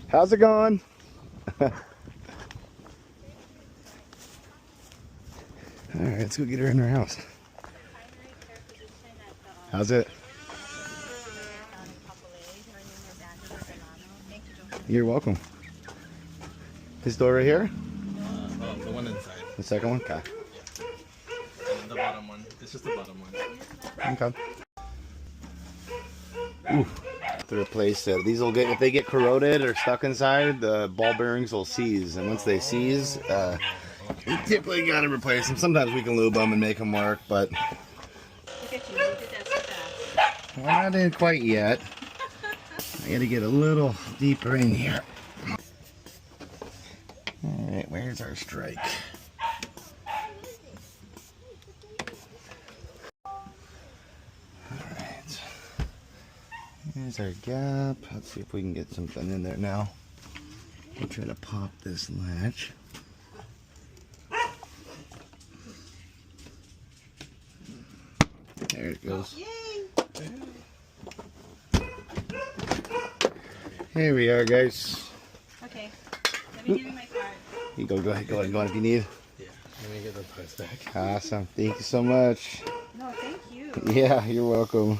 How's it going? All right, let's go get her in her house. How's it? You're welcome. This door right here? The one inside. The second one? Okay. The bottom one. It's just the bottom one. Okay. Ooh. To replace it. These will get, if they get corroded or stuck inside, the ball bearings will seize. And once they seize, we typically gotta replace them. Sometimes we can lube them and make them work, but we're not in quite yet. I gotta get a little deeper in here. Alright, where's our strike? Alright. Here's our gap. Let's see if we can get something in there now. We'll try to pop this latch. There it goes. Here we are, guys. Okay. Let me give you my card. You go ahead if you need. Yeah. Let me get the parts back. Awesome. Thank you so much. No, thank you. Yeah, you're welcome.